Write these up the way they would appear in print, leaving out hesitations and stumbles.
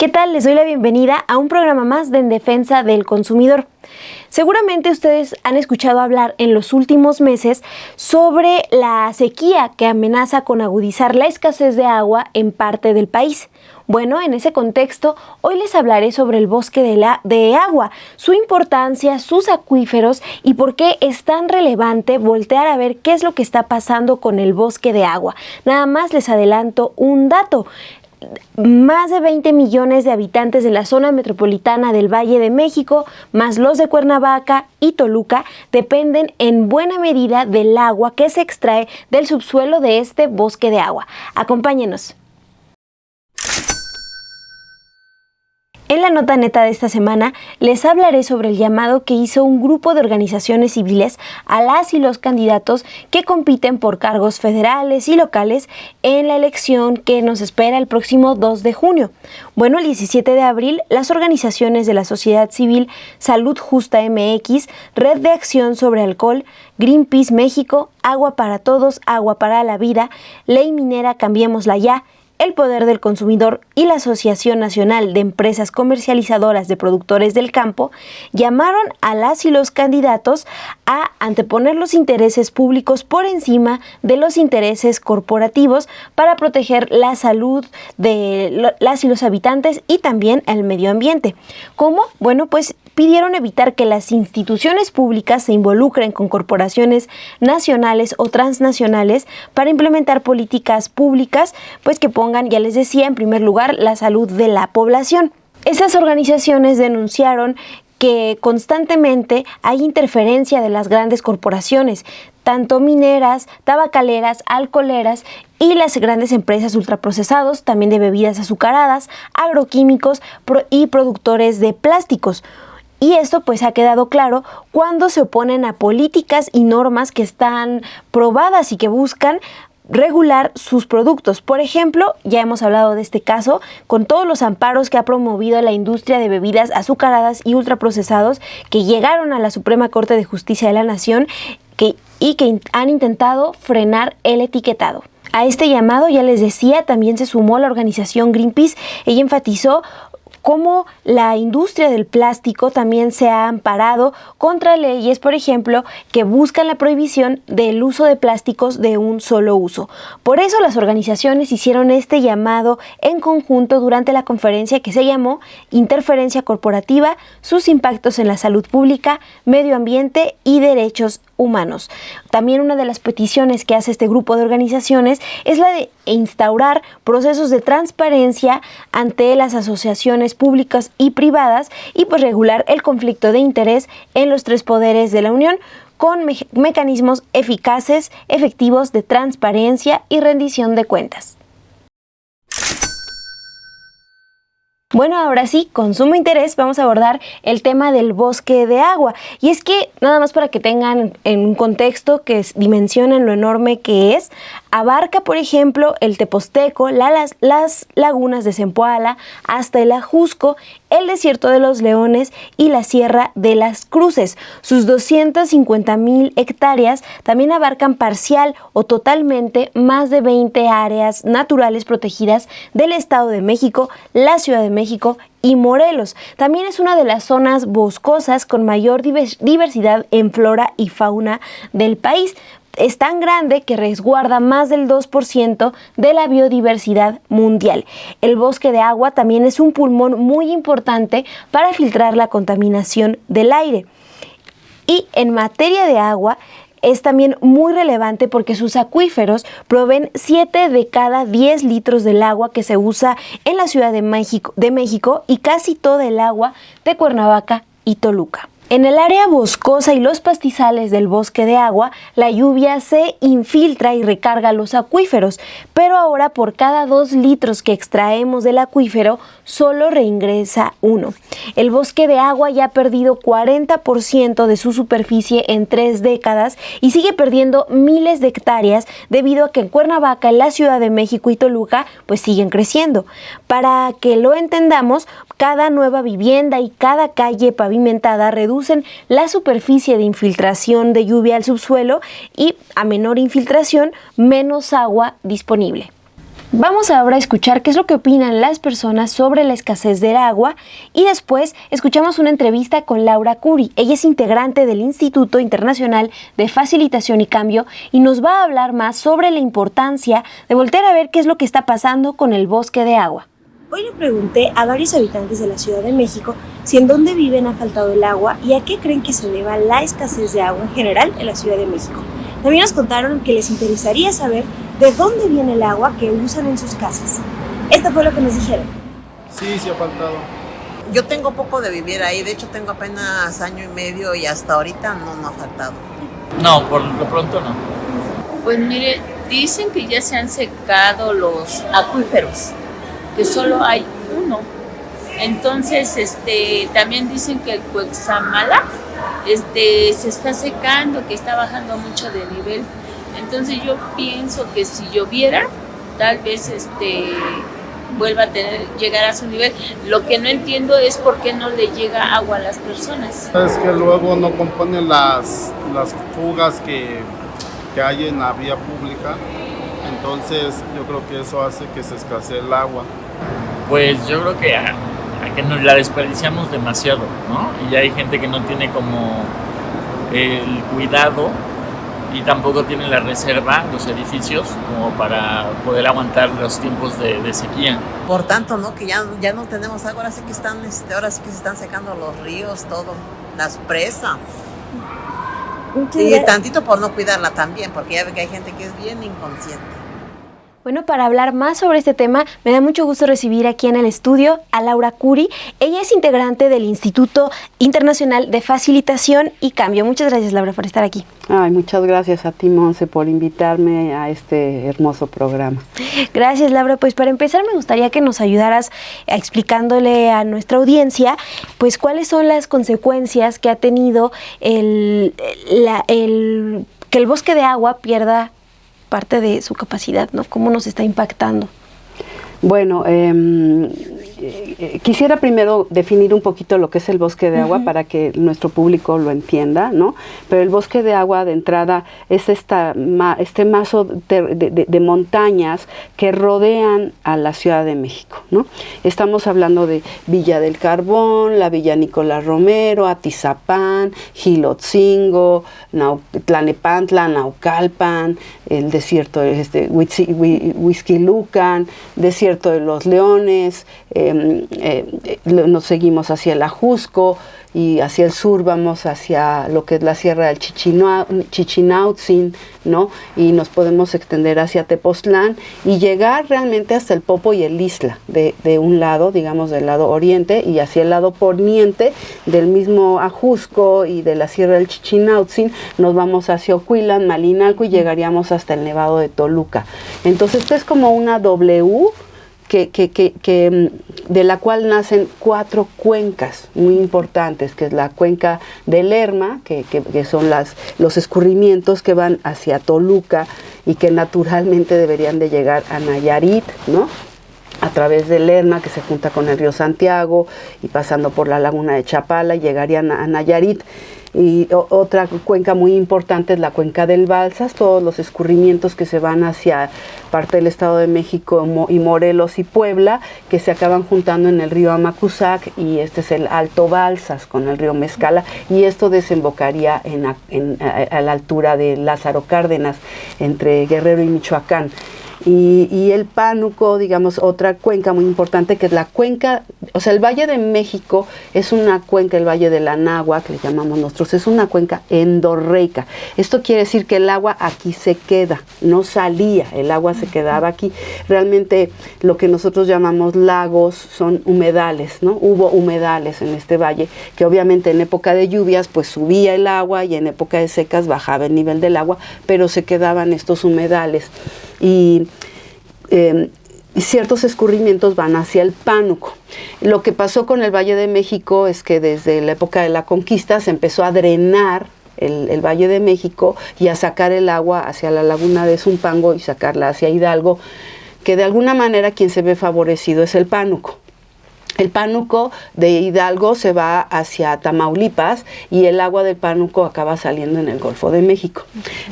¿Qué tal? Les doy la bienvenida a un programa más de En Defensa del Consumidor. Seguramente ustedes han escuchado hablar en los últimos meses sobre la sequía que amenaza con agudizar la escasez de agua en parte del país. Bueno, en ese contexto, hoy les hablaré sobre el bosque de agua, su importancia, sus acuíferos y por qué es tan relevante voltear a ver qué es lo que está pasando con el bosque de agua. Nada más les adelanto un dato. Más de 20 millones de habitantes de la zona metropolitana del Valle de México, más los de Cuernavaca y Toluca, dependen en buena medida del agua que se extrae del subsuelo de este bosque de agua. Acompáñenos. En la nota neta de esta semana les hablaré sobre el llamado que hizo un grupo de organizaciones civiles a las y los candidatos que compiten por cargos federales y locales en la elección que nos espera el próximo 2 de junio. Bueno, el 17 de abril, las organizaciones de la sociedad civil Salud Justa MX, Red de Acción sobre Alcohol, Greenpeace México, Agua para Todos, Agua para la Vida, Ley Minera Cambiémosla Ya, El Poder del Consumidor y la Asociación Nacional de Empresas Comercializadoras de Productores del Campo llamaron a las y los candidatos a anteponer los intereses públicos por encima de los intereses corporativos para proteger la salud de las y los habitantes y también el medio ambiente. ¿Cómo? Bueno, pues pidieron evitar que las instituciones públicas se involucren con corporaciones nacionales o transnacionales para implementar políticas públicas, pues que pongan, ya les decía, en primer lugar la salud de la población. Estas organizaciones denunciaron que constantemente hay interferencia de las grandes corporaciones, tanto mineras, tabacaleras, alcoholeras y las grandes empresas ultraprocesados, también de bebidas azucaradas, agroquímicos y productores de plásticos. Y esto pues ha quedado claro cuando se oponen a políticas y normas que están probadas y que buscan regular sus productos. Por ejemplo, ya hemos hablado de este caso con todos los amparos que ha promovido la industria de bebidas azucaradas y ultraprocesados que llegaron a la Suprema Corte de Justicia de la Nación que han intentado frenar el etiquetado. A este llamado, ya les decía, también se sumó la organización Greenpeace. Ella enfatizó cómo la industria del plástico también se ha amparado contra leyes, por ejemplo, que buscan la prohibición del uso de plásticos de un solo uso. Por eso las organizaciones hicieron este llamado en conjunto durante la conferencia que se llamó Interferencia Corporativa, sus impactos en la salud pública, medio ambiente y derechos humanos. También una de las peticiones que hace este grupo de organizaciones es la de instaurar procesos de transparencia ante las asociaciones públicas y privadas y pues regular el conflicto de interés en los tres poderes de la Unión con mecanismos eficaces, efectivos de transparencia y rendición de cuentas. Bueno, ahora sí, con sumo interés vamos a abordar el tema del bosque de agua. Y es que, nada más para que tengan en un contexto que dimensionen lo enorme que es, abarca, por ejemplo, el Teposteco, las lagunas de Zempoala, hasta el Ajusco, el Desierto de los Leones y la Sierra de las Cruces. Sus 250,000 hectáreas también abarcan parcial o totalmente más de 20 áreas naturales protegidas del Estado de México, la Ciudad de México y Morelos. También es una de las zonas boscosas con mayor diversidad en flora y fauna del país. Es tan grande que resguarda más del 2% de la biodiversidad mundial. El bosque de agua también es un pulmón muy importante para filtrar la contaminación del aire. Y en materia de agua, es también muy relevante porque sus acuíferos proveen 7 de cada 10 litros del agua que se usa en la Ciudad de México y casi todo el agua de Cuernavaca y Toluca. En el área boscosa y los pastizales del bosque de agua, la lluvia se infiltra y recarga los acuíferos, pero ahora por cada 2 litros que extraemos del acuífero, solo reingresa 1. El bosque de agua ya ha perdido 40% de su superficie en 3 décadas y sigue perdiendo miles de hectáreas debido a que en Cuernavaca, en la Ciudad de México y Toluca, pues siguen creciendo. Para que lo entendamos, cada nueva vivienda y cada calle pavimentada reducen la superficie de infiltración de lluvia al subsuelo y a menor infiltración, menos agua disponible. Vamos ahora a escuchar qué es lo que opinan las personas sobre la escasez del agua y después escuchamos una entrevista con Laura Curi. Ella es integrante del Instituto Internacional de Facilitación y Cambio y nos va a hablar más sobre la importancia de voltear a ver qué es lo que está pasando con el bosque de agua. Hoy le pregunté a varios habitantes de la Ciudad de México si en dónde viven ha faltado el agua y a qué creen que se deba la escasez de agua en general en la Ciudad de México. También nos contaron que les interesaría saber de dónde viene el agua que usan en sus casas. Esto fue lo que nos dijeron. Sí ha faltado. Yo tengo poco de vivir ahí, de hecho tengo apenas año y medio y hasta ahorita no ha faltado. No, por lo pronto no. Pues mire, dicen que ya se han secado los acuíferos, que solo hay uno. Entonces, también dicen que el Cuexamala se está secando, que está bajando mucho de nivel. Entonces yo pienso que si lloviera, tal vez vuelva a llegar a su nivel. Lo que no entiendo es por qué no le llega agua a las personas. Es que luego no componen las fugas que hay en la vía pública, entonces yo creo que eso hace que se escasee el agua. Pues yo creo que que nos la desperdiciamos demasiado, ¿no? Y hay gente que no tiene como el cuidado y tampoco tiene la reserva, los edificios, como para poder aguantar los tiempos de sequía. Por tanto, ¿no? Que ya no tenemos agua, ahora sí que ahora sí que se están secando los ríos, todo, las presas. Y tantito por no cuidarla también, porque ya ve que hay gente que es bien inconsciente. Bueno, para hablar más sobre este tema, me da mucho gusto recibir aquí en el estudio a Laura Curi. Ella es integrante del Instituto Internacional de Facilitación y Cambio. Muchas gracias, Laura, por estar aquí. Ay, muchas gracias a ti, Monse, por invitarme a este hermoso programa. Gracias, Laura. Pues para empezar, me gustaría que nos ayudaras explicándole a nuestra audiencia, pues cuáles son las consecuencias que ha tenido que el bosque de agua pierda parte de su capacidad, ¿no? ¿Cómo nos está impactando? Bueno, quisiera primero definir un poquito lo que es el bosque de agua para que nuestro público lo entienda, ¿no? Pero el bosque de agua de entrada es este mazo de montañas que rodean a la Ciudad de México, ¿no? Estamos hablando de Villa del Carbón, la Villa Nicolás Romero, Atizapán, Gilotzingo, Tlalnepantla, Naucalpan, el desierto Huixquilucan, desierto de los Leones, nos seguimos hacia el Ajusco y hacia el sur vamos hacia lo que es la Sierra del Chichinautzin, ¿no? Y nos podemos extender hacia Tepoztlán y llegar realmente hasta el Popo y el Ixtla, de un lado, digamos del lado oriente, y hacia el lado poniente del mismo Ajusco y de la Sierra del Chichinautzin nos vamos hacia Ocuilan, Malinalco y llegaríamos hasta el Nevado de Toluca. Entonces esto es como una W de la cual nacen 4 cuencas muy importantes, que es la cuenca de Lerma, que son los escurrimientos que van hacia Toluca y que naturalmente deberían de llegar a Nayarit, ¿no? A través de Lerma, que se junta con el río Santiago y pasando por la laguna de Chapala, llegarían a Nayarit. Y otra cuenca muy importante es la cuenca del Balsas, todos los escurrimientos que se van hacia parte del Estado de México y Morelos y Puebla, que se acaban juntando en el río Amacuzac, y este es el Alto Balsas con el río Mezcala, y esto desembocaría a la altura de Lázaro Cárdenas, entre Guerrero y Michoacán. Y el Pánuco, digamos, otra cuenca muy importante, que es la cuenca, o sea, el Valle de México es una cuenca, el Valle de la Náhuac, que le llamamos nosotros, es una cuenca endorreica. Esto quiere decir que el agua aquí se queda, no salía, el agua se quedaba aquí. Realmente lo que nosotros llamamos lagos son humedales, ¿no? Hubo humedales en este valle, que obviamente en época de lluvias pues subía el agua y en época de secas bajaba el nivel del agua, pero se quedaban estos humedales. Y ciertos escurrimientos van hacia el Pánuco. Lo que pasó con el Valle de México es que desde la época de la conquista se empezó a drenar el Valle de México y a sacar el agua hacia la laguna de Zumpango y sacarla hacia Hidalgo, que de alguna manera quien se ve favorecido es el Pánuco. El Pánuco de Hidalgo se va hacia Tamaulipas y el agua del Pánuco acaba saliendo en el Golfo de México.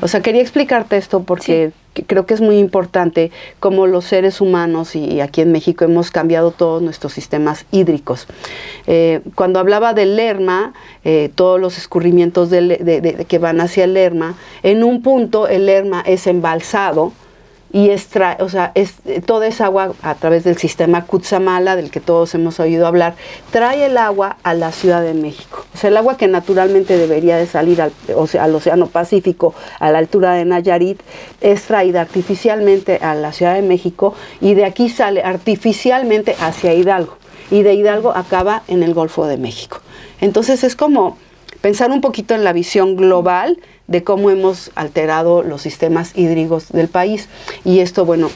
O sea, quería explicarte esto porque creo que es muy importante cómo los seres humanos y aquí en México hemos cambiado todos nuestros sistemas hídricos. Cuando hablaba del Lerma, todos los escurrimientos que van hacia el Lerma, en un punto el Lerma es embalsado y toda esa agua a través del sistema Cutzamala, del que todos hemos oído hablar, trae el agua a la Ciudad de México. O sea, el agua que naturalmente debería de salir al Océano Pacífico a la altura de Nayarit es traída artificialmente a la Ciudad de México y de aquí sale artificialmente hacia Hidalgo y de Hidalgo acaba en el Golfo de México. Entonces es como pensar un poquito en la visión global de cómo hemos alterado los sistemas hídricos del país. Y esto, bueno,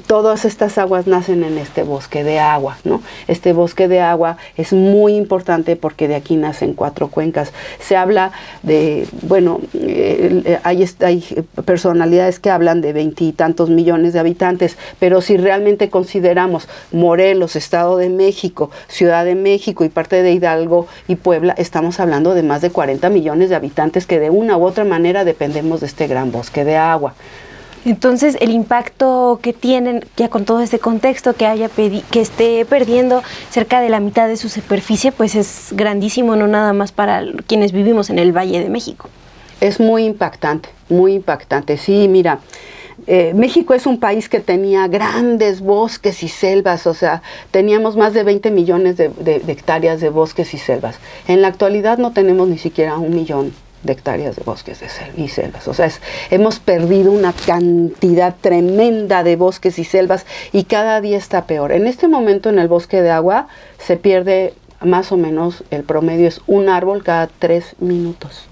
todas estas aguas nacen en este bosque de agua, ¿no? Este bosque de agua es muy importante porque de aquí nacen 4 cuencas. Se habla de, bueno, hay personalidades que hablan de 20 y tantos millones de habitantes, pero si realmente consideramos Morelos, Estado de México, Ciudad de México y parte de Hidalgo y Puebla, estamos hablando de más de 40 millones de habitantes que de una u otra manera dependemos de este gran bosque de agua. Entonces, el impacto que tienen ya con todo este contexto, que esté perdiendo cerca de la mitad de su superficie, pues es grandísimo, no nada más para quienes vivimos en el Valle de México. Es muy impactante, muy impactante. Sí, mira, México es un país que tenía grandes bosques y selvas, o sea, teníamos más de 20 millones de hectáreas de bosques y selvas. En la actualidad no tenemos ni siquiera 1 millón de hectáreas de bosques y selvas. O sea, hemos perdido una cantidad tremenda de bosques y selvas y cada día está peor. En este momento en el bosque de agua se pierde más o menos, el promedio es un árbol cada 3 minutos.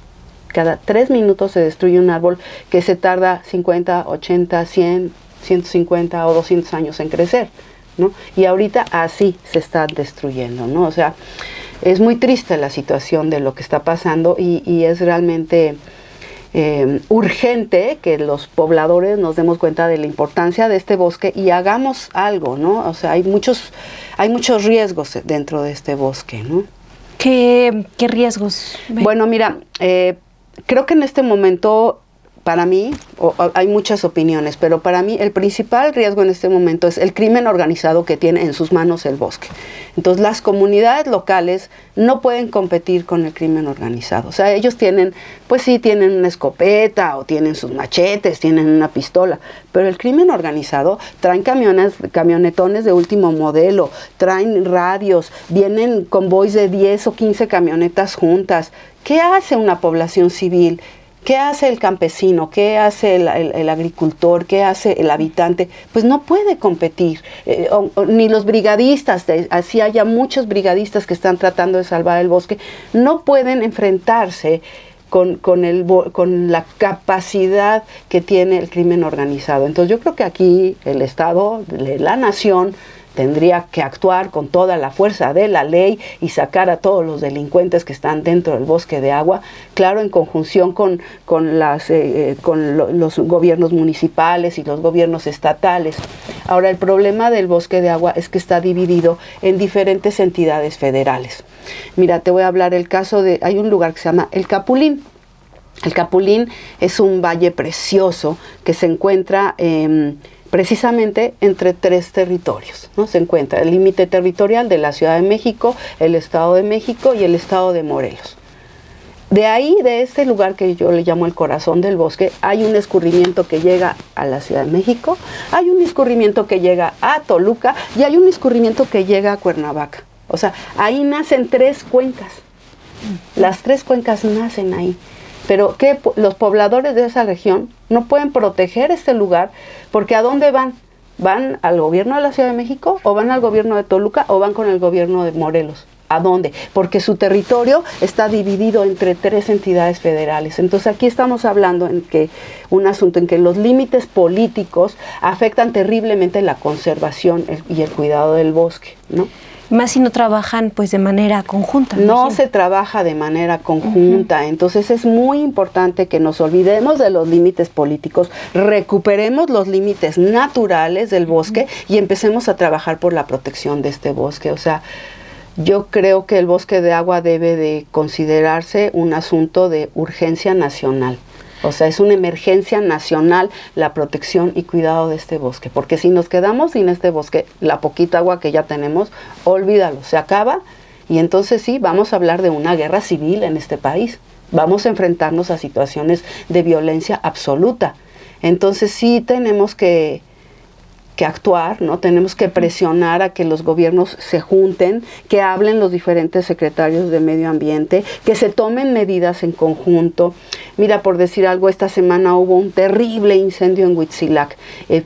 Cada 3 minutos se destruye un árbol que se tarda 50, 80, 100, 150 o 200 años en crecer, ¿no? Y ahorita así se está destruyendo, ¿no? O sea, es muy triste la situación de lo que está pasando y es realmente urgente que los pobladores nos demos cuenta de la importancia de este bosque y hagamos algo, ¿no? O sea, hay muchos riesgos dentro de este bosque, ¿no? ¿Qué riesgos? Bueno, mira, creo que en este momento, para mí, hay muchas opiniones, pero para mí el principal riesgo en este momento es el crimen organizado que tiene en sus manos el bosque. Entonces las comunidades locales no pueden competir con el crimen organizado. O sea, ellos tienen, pues sí, tienen una escopeta o tienen sus machetes, tienen una pistola, pero el crimen organizado traen camionetones de último modelo, traen radios, vienen convoys de 10 o 15 camionetas juntas. ¿Qué hace una población civil? ¿Qué hace el campesino? ¿Qué hace el agricultor? ¿Qué hace el habitante? Pues no puede competir, ni los brigadistas, así haya muchos brigadistas que están tratando de salvar el bosque, no pueden enfrentarse con la capacidad que tiene el crimen organizado. Entonces yo creo que aquí el Estado, la nación, tendría que actuar con toda la fuerza de la ley y sacar a todos los delincuentes que están dentro del bosque de agua, claro, en conjunción con los gobiernos municipales y los gobiernos estatales. Ahora, el problema del bosque de agua es que está dividido en diferentes entidades federales. Mira, te voy a hablar el caso hay un lugar que se llama El Capulín. El Capulín es un valle precioso que se encuentra precisamente entre 3 territorios, ¿no? Se encuentra el límite territorial de la Ciudad de México, el Estado de México y el Estado de Morelos. De ahí, de este lugar que yo le llamo el corazón del bosque, hay un escurrimiento que llega a la Ciudad de México, hay un escurrimiento que llega a Toluca y hay un escurrimiento que llega a Cuernavaca. O sea, ahí nacen 3 cuencas. Las 3 cuencas nacen ahí. Pero que los pobladores de esa región no pueden proteger este lugar porque ¿a dónde van? ¿Van al gobierno de la Ciudad de México o van al gobierno de Toluca o van con el gobierno de Morelos? ¿A dónde? Porque su territorio está dividido entre 3 entidades federales. Entonces aquí estamos hablando un asunto en que los límites políticos afectan terriblemente la conservación y el cuidado del bosque, ¿no? Más si no trabajan pues de manera conjunta. No se trabaja de manera conjunta, entonces es muy importante que nos olvidemos de los límites políticos, recuperemos los límites naturales del bosque y empecemos a trabajar por la protección de este bosque. O sea, yo creo que el bosque de agua debe de considerarse un asunto de urgencia nacional. O sea, es una emergencia nacional la protección y cuidado de este bosque, porque si nos quedamos sin este bosque, la poquita agua que ya tenemos, olvídalo, se acaba, y entonces sí, vamos a hablar de una guerra civil en este país. Vamos a enfrentarnos a situaciones de violencia absoluta. Entonces sí tenemos que actuar, ¿no? Tenemos que presionar a que los gobiernos se junten, que hablen los diferentes secretarios de medio ambiente, que se tomen medidas en conjunto. Mira, por decir algo, esta semana hubo un terrible incendio en Huitzilac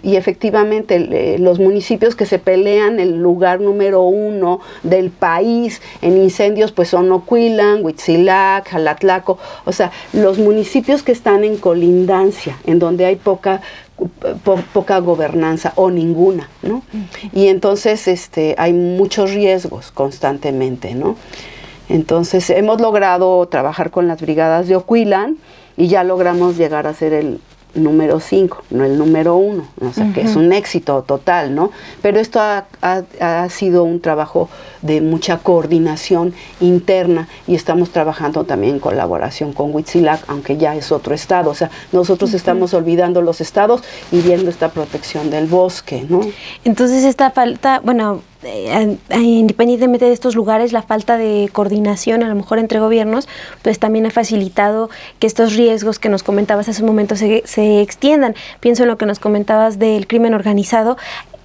y efectivamente los municipios que se pelean el lugar número 1 del país en incendios pues son Ocuilan, Huitzilac, Jalatlaco, o sea, los municipios que están en colindancia, en donde hay poca gobernanza o ninguna, ¿no? Y entonces hay muchos riesgos constantemente, ¿no? Entonces hemos logrado trabajar con las brigadas de Ocuilan y ya logramos llegar a ser el número 5, no el número 1, o sea, que es un éxito total, ¿no? Pero esto ha sido un trabajo de mucha coordinación interna y estamos trabajando también en colaboración con Huitzilac, aunque ya es otro estado, o sea, nosotros estamos olvidando los estados y viendo esta protección del bosque, ¿no? Entonces esta falta, bueno, independientemente de estos lugares, la falta de coordinación a lo mejor entre gobiernos, pues también ha facilitado que estos riesgos que nos comentabas hace un momento se extiendan. Pienso en lo que nos comentabas del crimen organizado.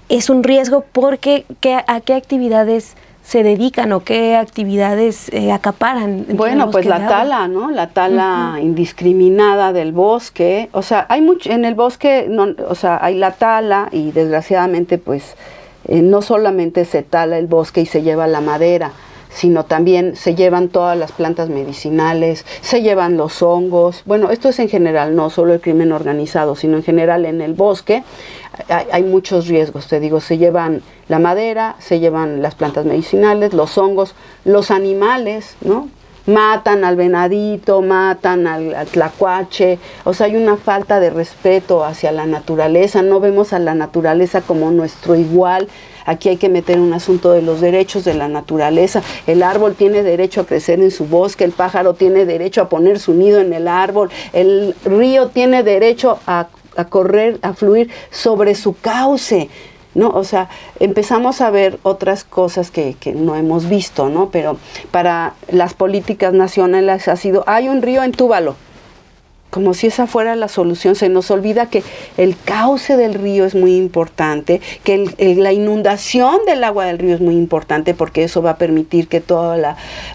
Es un riesgo porque ¿a qué actividades se dedican o qué actividades acaparan? Bueno, pues la tala, ¿no? La tala indiscriminada del bosque. O sea, hay mucho en el bosque, no, o sea, hay la tala y desgraciadamente pues no solamente se tala el bosque y se lleva la madera, sino también se llevan todas las plantas medicinales, se llevan los hongos. Bueno, esto es en general, no solo el crimen organizado, sino en general en el bosque hay muchos riesgos, te digo, se llevan la madera, se llevan las plantas medicinales, los hongos, los animales, ¿no? Matan al venadito, matan al tlacuache, o sea, hay una falta de respeto hacia la naturaleza, no vemos a la naturaleza como nuestro igual. Aquí hay que meter un asunto de los derechos de la naturaleza. El árbol tiene derecho a crecer en su bosque, el pájaro tiene derecho a poner su nido en el árbol, el río tiene derecho a correr, a fluir sobre su cauce, ¿no? O sea, empezamos a ver otras cosas que no hemos visto, ¿no? Pero para las políticas nacionales ha sido, hay un río en Túbalo, como si esa fuera la solución. Se nos olvida que el cauce del río es muy importante, que la inundación del agua del río es muy importante, porque eso va a permitir que todo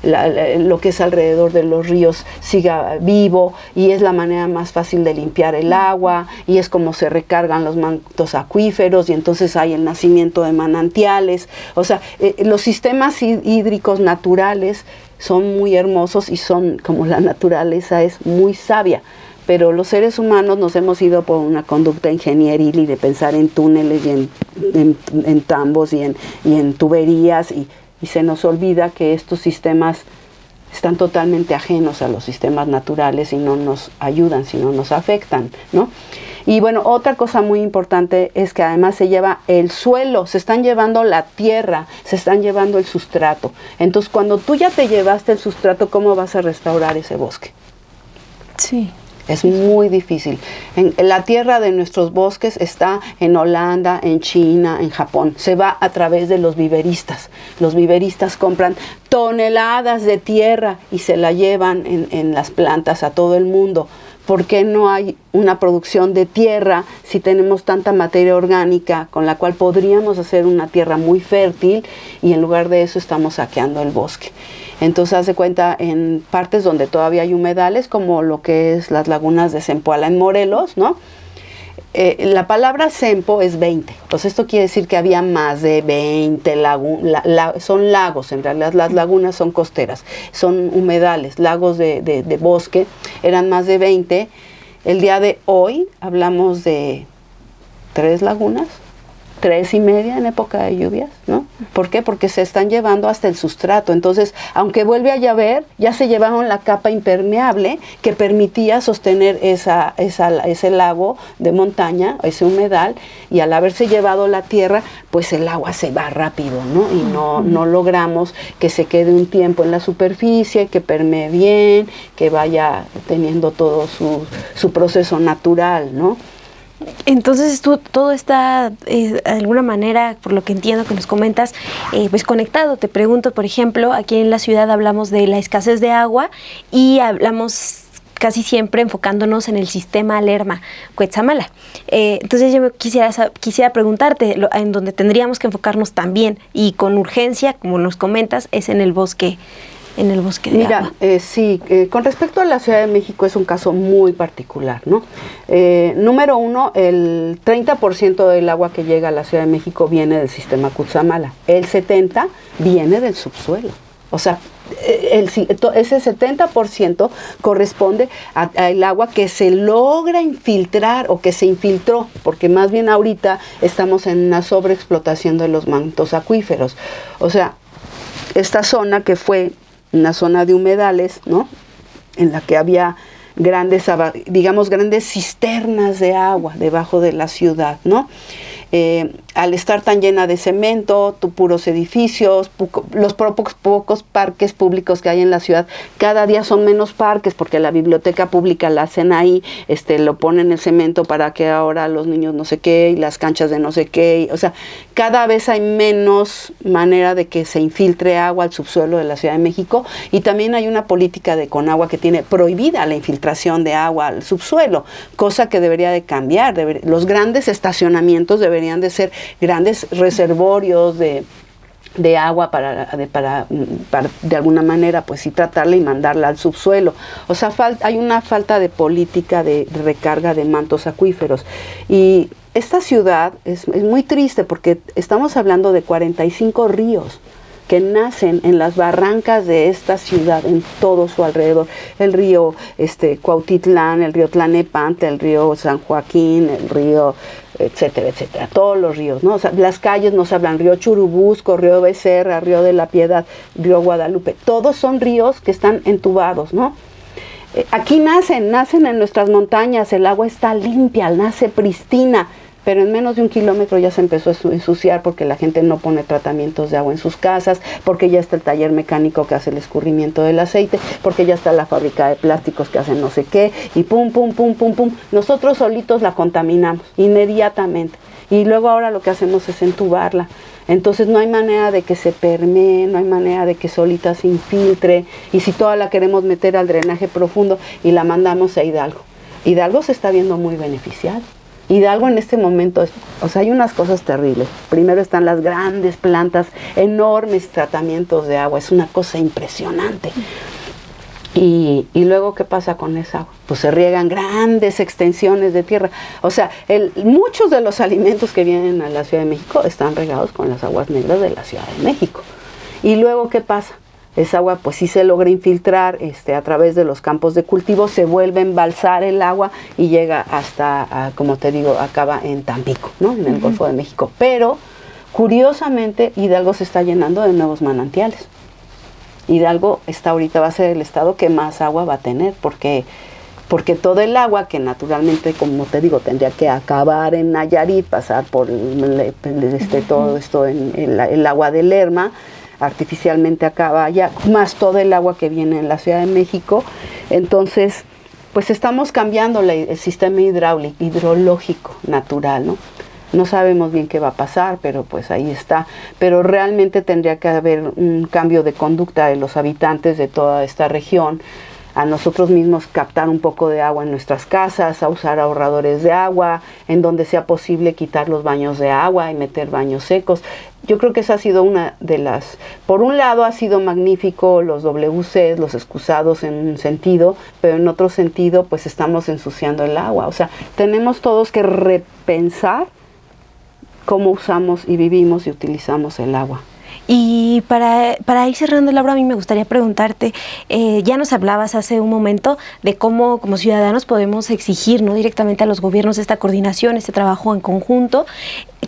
lo que es alrededor de los ríos siga vivo, y es la manera más fácil de limpiar el agua, y es como se recargan los mantos acuíferos, y entonces hay el nacimiento de manantiales. O sea, los sistemas hídricos naturales son muy hermosos y son, como la naturaleza es muy sabia, pero los seres humanos nos hemos ido por una conducta ingenieril y de pensar en túneles y en tambos y en tuberías, y se nos olvida que estos sistemas están totalmente ajenos a los sistemas naturales y no nos ayudan, sino nos afectan, ¿no? Y bueno, otra cosa muy importante es que además se lleva el suelo, se están llevando la tierra, se están llevando el sustrato. Entonces, cuando tú ya te llevaste el sustrato, ¿cómo vas a restaurar ese bosque? Sí. Es muy difícil. La tierra de nuestros bosques está en Holanda, en China, en Japón. Se va a través de los viveristas. Los viveristas compran toneladas de tierra y se la llevan en las plantas a todo el mundo. ¿Por qué no hay una producción de tierra si tenemos tanta materia orgánica con la cual podríamos hacer una tierra muy fértil, y en lugar de eso estamos saqueando el bosque? Entonces, haz de cuenta, en partes donde todavía hay humedales, como lo que es las lagunas de Zempoala en Morelos, ¿no? La palabra Zempo es 20, pues esto quiere decir que había más de 20 lagunas, son lagos, en realidad las lagunas son costeras, son humedales, lagos de bosque, eran más de 20. El día de hoy hablamos de 3 lagunas, 3.5 en época de lluvias, ¿no? ¿Por qué? Porque se están llevando hasta el sustrato. Entonces, aunque vuelve a llover, ya se llevaron la capa impermeable que permitía sostener ese lago de montaña, ese humedal, y al haberse llevado la tierra, pues el agua se va rápido, ¿no? Y no logramos que se quede un tiempo en la superficie, que permee bien, que vaya teniendo todo su proceso natural, ¿no? Entonces todo está, de alguna manera, por lo que entiendo que nos comentas, pues conectado. Te pregunto, por ejemplo, aquí en la ciudad hablamos de la escasez de agua y hablamos casi siempre enfocándonos en el sistema Lerma-Cuetzamala. Entonces yo quisiera preguntarte, en donde tendríamos que enfocarnos también y con urgencia, como nos comentas, es en el bosque. De agua. Sí, con respecto a la Ciudad de México es un caso muy particular, ¿no? Número uno, el 30% del agua que llega a la Ciudad de México viene del sistema Cutzamala, el 70% viene del subsuelo. O sea, ese 70% corresponde al agua que se logra infiltrar o que se infiltró, porque más bien ahorita estamos en una sobreexplotación de los mantos acuíferos. O sea, esta zona que fue una zona de humedales, ¿no? En la que había grandes cisternas de agua debajo de la ciudad, ¿no? Al estar tan llena de cemento, puros edificios, los pocos parques públicos que hay en la ciudad, cada día son menos parques porque la biblioteca pública la hacen ahí, lo ponen el cemento para que ahora los niños no sé qué, y las canchas de no sé qué, o sea, cada vez hay menos manera de que se infiltre agua al subsuelo de la Ciudad de México, y también hay una política de Conagua que tiene prohibida la infiltración de agua al subsuelo, cosa que debería de cambiar. Los grandes estacionamientos deberían de ser grandes reservorios de agua para de alguna manera pues sí tratarla y mandarla al subsuelo. O sea, hay una falta de política de recarga de mantos acuíferos, y esta ciudad es muy triste porque estamos hablando de 45 ríos que nacen en las barrancas de esta ciudad, en todo su alrededor. El río Cuautitlán, el río Tlanepantla, el río San Joaquín, el río, etcétera, etcétera. Todos los ríos, ¿no? O sea, las calles nos hablan, río Churubusco, río Becerra, río de la Piedad, río Guadalupe. Todos son ríos que están entubados, ¿no? Aquí nacen en nuestras montañas, el agua está limpia, nace pristina, pero en menos de 1 kilómetro ya se empezó a ensuciar porque la gente no pone tratamientos de agua en sus casas, porque ya está el taller mecánico que hace el escurrimiento del aceite, porque ya está la fábrica de plásticos que hacen no sé qué, y pum. Nosotros solitos la contaminamos inmediatamente, y luego ahora lo que hacemos es entubarla. Entonces no hay manera de que se permee, no hay manera de que solita se infiltre, y si toda la queremos meter al drenaje profundo y la mandamos a Hidalgo. Hidalgo se está viendo muy beneficiado. Hidalgo en este momento, hay unas cosas terribles. Primero están las grandes plantas, enormes tratamientos de agua, es una cosa impresionante. Y luego, ¿qué pasa con esa agua? Pues se riegan grandes extensiones de tierra. O sea, muchos de los alimentos que vienen a la Ciudad de México están regados con las aguas negras de la Ciudad de México. Y luego, ¿qué pasa? Esa agua pues sí se logra infiltrar a través de los campos de cultivo, se vuelve a embalsar el agua y llega hasta, como te digo, acaba en Tampico, ¿no? En el Golfo de México. Pero, curiosamente, Hidalgo se está llenando de nuevos manantiales. Hidalgo va a ser el estado que más agua va a tener, porque todo el agua que naturalmente, como te digo, tendría que acabar en Nayarit, pasar por todo esto en el agua de Lerma, artificialmente acaba allá, más todo el agua que viene en la Ciudad de México. Entonces, pues estamos cambiando el sistema hidrológico natural, ¿no? No sabemos bien qué va a pasar, pero pues ahí está. Pero realmente tendría que haber un cambio de conducta de los habitantes de toda esta región, a nosotros mismos captar un poco de agua en nuestras casas, a usar ahorradores de agua, en donde sea posible quitar los baños de agua y meter baños secos. Yo creo que esa ha sido una de las... Por un lado ha sido magnífico los WCs, los excusados en un sentido, pero en otro sentido pues estamos ensuciando el agua. O sea, tenemos todos que repensar cómo usamos y vivimos y utilizamos el agua. Y para ir cerrando, Laura, a mí me gustaría preguntarte, ya nos hablabas hace un momento de cómo como ciudadanos podemos exigir, ¿no?, directamente a los gobiernos esta coordinación, este trabajo en conjunto.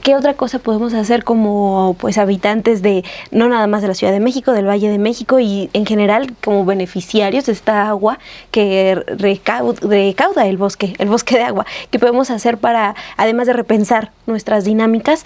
¿Qué otra cosa podemos hacer como pues habitantes de, no nada más de la Ciudad de México, del Valle de México y en general como beneficiarios de esta agua que recauda el bosque de agua? ¿Qué podemos hacer para, además de repensar nuestras dinámicas,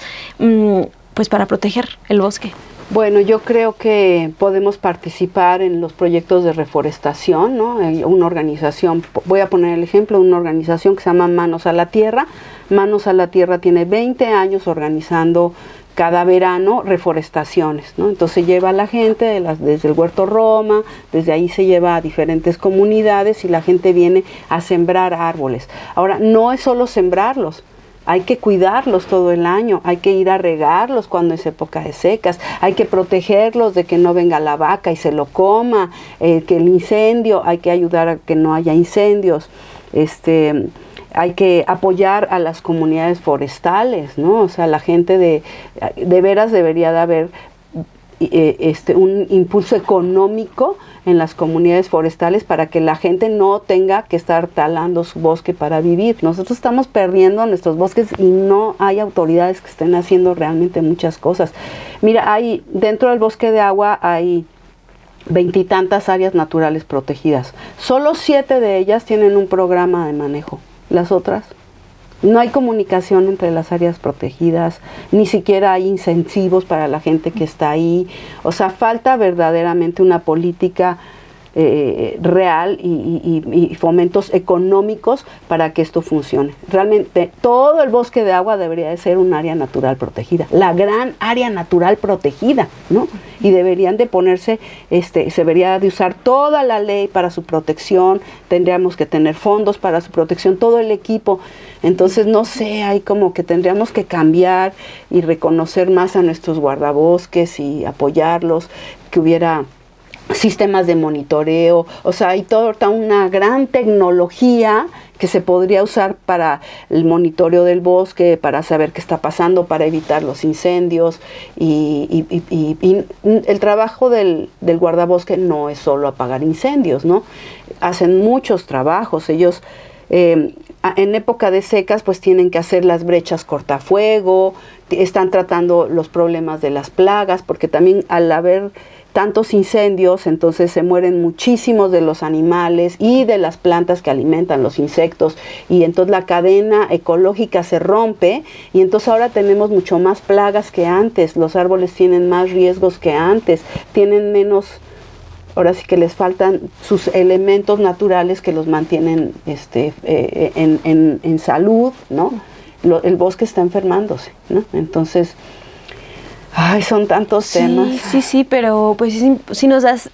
pues para proteger el bosque? Bueno, yo creo que podemos participar en los proyectos de reforestación, ¿no? Una organización, voy a poner el ejemplo, una organización que se llama Manos a la Tierra. Manos a la Tierra tiene 20 años organizando cada verano reforestaciones, ¿no? Entonces lleva a la gente desde el Huerto Roma, desde ahí se lleva a diferentes comunidades y la gente viene a sembrar árboles. Ahora, no es solo sembrarlos, hay que cuidarlos todo el año, hay que ir a regarlos cuando es época de secas, hay que protegerlos de que no venga la vaca y se lo coma, que el incendio, hay que ayudar a que no haya incendios, hay que apoyar a las comunidades forestales, ¿no? O sea, la gente de veras debería de haber un impulso económico en las comunidades forestales para que la gente no tenga que estar talando su bosque para vivir. Nosotros estamos perdiendo nuestros bosques y no hay autoridades que estén haciendo realmente muchas cosas. Mira, dentro del bosque de agua hay 20 y tantas áreas naturales protegidas. Solo 7 de ellas tienen un programa de manejo. Las otras, no hay comunicación entre las áreas protegidas, ni siquiera hay incentivos para la gente que está ahí. O sea, falta verdaderamente una política real y fomentos económicos para que esto funcione. Realmente todo el bosque de agua debería de ser un área natural protegida, la gran área natural protegida, ¿no? Y deberían de ponerse, se debería de usar toda la ley para su protección, tendríamos que tener fondos para su protección, todo el equipo. Entonces, no sé, hay como que tendríamos que cambiar y reconocer más a nuestros guardabosques y apoyarlos, que hubiera sistemas de monitoreo, o sea, hay toda una gran tecnología que se podría usar para el monitoreo del bosque, para saber qué está pasando, para evitar los incendios, y el trabajo del guardabosque no es solo apagar incendios, ¿no? Hacen muchos trabajos, ellos en época de secas pues tienen que hacer las brechas cortafuego, están tratando los problemas de las plagas, porque también al haber tantos incendios, entonces se mueren muchísimos de los animales y de las plantas que alimentan los insectos, y entonces la cadena ecológica se rompe, y entonces ahora tenemos mucho más plagas que antes, los árboles tienen más riesgos que antes, tienen menos, ahora sí que les faltan sus elementos naturales que los mantienen en salud, ¿no? El bosque está enfermándose, ¿no? Entonces, ay, son tantos temas. Sí, pero pues sí nos das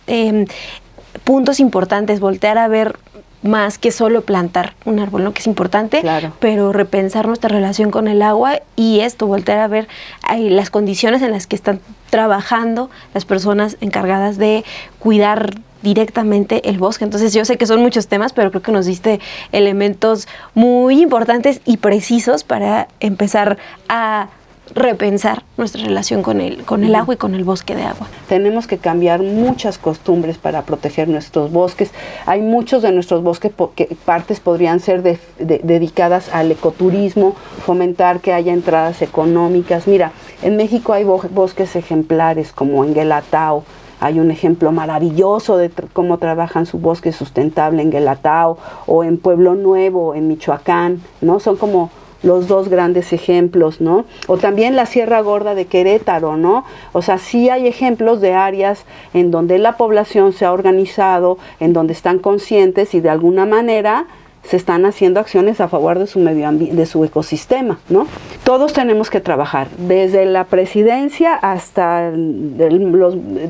puntos importantes, voltear a ver más que solo plantar un árbol, ¿no? Que es importante, claro, pero repensar nuestra relación con el agua y voltear a ver las condiciones en las que están trabajando las personas encargadas de cuidar directamente el bosque. Entonces yo sé que son muchos temas, pero creo que nos diste elementos muy importantes y precisos para empezar a repensar nuestra relación con el agua y con el bosque de agua. Tenemos que cambiar muchas costumbres para proteger nuestros bosques. Hay muchos de nuestros bosques que partes podrían ser dedicadas al ecoturismo, fomentar que haya entradas económicas. Mira, en México hay bosques ejemplares como en Guelatao. Hay un ejemplo maravilloso de cómo trabajan su bosque sustentable en Guelatao, o en Pueblo Nuevo, en Michoacán, ¿no? Son como los dos grandes ejemplos, ¿no? O también la Sierra Gorda de Querétaro, ¿no? O sea, sí hay ejemplos de áreas en donde la población se ha organizado, en donde están conscientes y de alguna manera se están haciendo acciones a favor de su medio ambiente, de su ecosistema, ¿no? Todos tenemos que trabajar, desde la presidencia hasta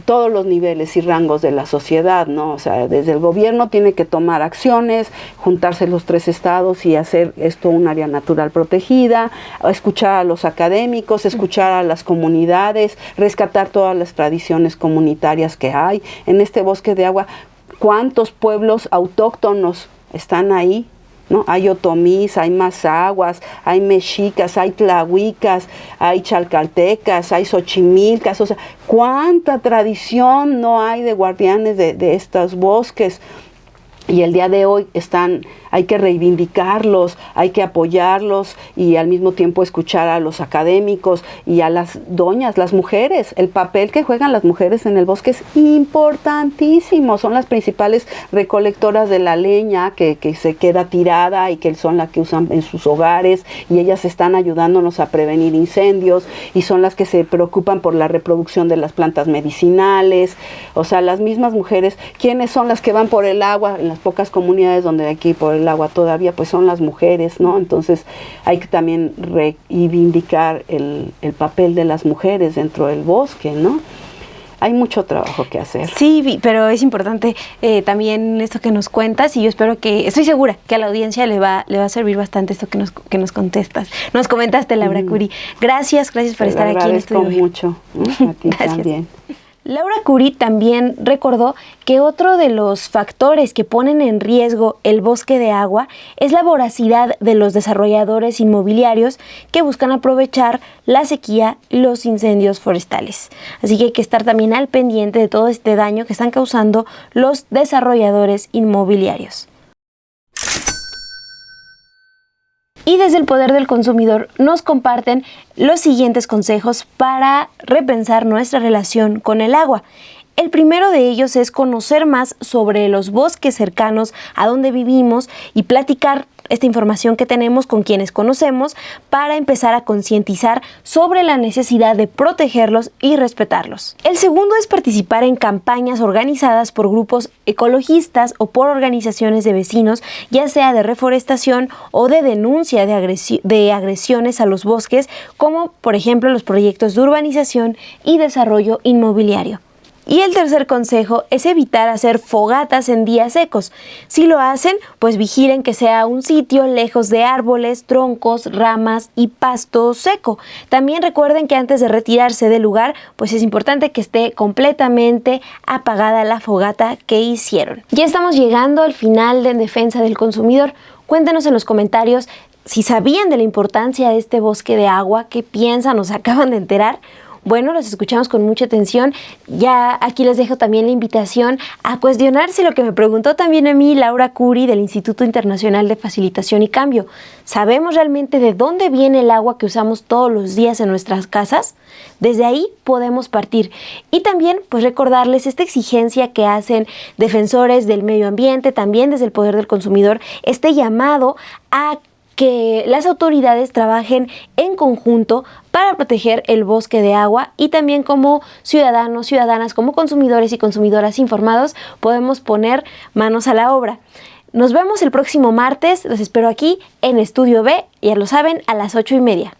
todos los niveles y rangos de la sociedad, ¿no? O sea, desde el gobierno tiene que tomar acciones, juntarse los 3 estados y hacer esto un área natural protegida, escuchar a los académicos, escuchar a las comunidades, rescatar todas las tradiciones comunitarias que hay. En este bosque de agua, ¿cuántos pueblos autóctonos están ahí ¿no? Hay otomís, hay mazahuas, hay mexicas, hay tlahuicas, hay chalcaltecas, hay xochimilcas, o sea, cuánta tradición no hay de guardianes de estos bosques. Y el día de hoy hay que reivindicarlos, hay que apoyarlos y al mismo tiempo escuchar a los académicos y a las doñas, las mujeres. El papel que juegan las mujeres en el bosque es importantísimo. Son las principales recolectoras de la leña que se queda tirada y que son las que usan en sus hogares, y ellas están ayudándonos a prevenir incendios, y son las que se preocupan por la reproducción de las plantas medicinales. O sea, las mismas mujeres, ¿quiénes son las que van por el agua en las pocas comunidades donde hay que ir por el agua todavía? Pues son las mujeres, ¿no? Entonces hay que también reivindicar el papel de las mujeres dentro del bosque, ¿no? Hay mucho trabajo que hacer. Sí, pero es importante también esto que nos cuentas, y yo estoy segura que a la audiencia le va a servir bastante esto que nos contestas. Nos comentaste, Laura Curi. Gracias por estar aquí en Estudio B. Mucho, ¿no? A ti también. Laura Curi también recordó que otro de los factores que ponen en riesgo el bosque de agua es la voracidad de los desarrolladores inmobiliarios que buscan aprovechar la sequía y los incendios forestales. Así que hay que estar también al pendiente de todo este daño que están causando los desarrolladores inmobiliarios. Y desde el Poder del Consumidor nos comparten los siguientes consejos para repensar nuestra relación con el agua. El primero de ellos es conocer más sobre los bosques cercanos a donde vivimos y platicar esta información que tenemos con quienes conocemos para empezar a concientizar sobre la necesidad de protegerlos y respetarlos. El segundo es participar en campañas organizadas por grupos ecologistas o por organizaciones de vecinos, ya sea de reforestación o de denuncia de agresiones a los bosques, como por ejemplo los proyectos de urbanización y desarrollo inmobiliario. Y el tercer consejo es evitar hacer fogatas en días secos. Si lo hacen, pues vigilen que sea un sitio lejos de árboles, troncos, ramas y pasto seco. También recuerden que antes de retirarse del lugar, pues es importante que esté completamente apagada la fogata que hicieron. Ya estamos llegando al final de En Defensa del Consumidor. Cuéntenos en los comentarios si sabían de la importancia de este bosque de agua, qué piensan o se acaban de enterar. Bueno, los escuchamos con mucha atención. Ya aquí les dejo también la invitación a cuestionarse lo que me preguntó también a mí Laura Curi del Instituto Internacional de Facilitación y Cambio. ¿Sabemos realmente de dónde viene el agua que usamos todos los días en nuestras casas? Desde ahí podemos partir. Y también pues recordarles esta exigencia que hacen defensores del medio ambiente, también desde el Poder del Consumidor, este llamado a que las autoridades trabajen en conjunto para proteger el bosque de agua, y también como ciudadanos, ciudadanas, como consumidores y consumidoras informados, podemos poner manos a la obra. Nos vemos el próximo martes, los espero aquí en Estudio B, ya lo saben, a las 8:30.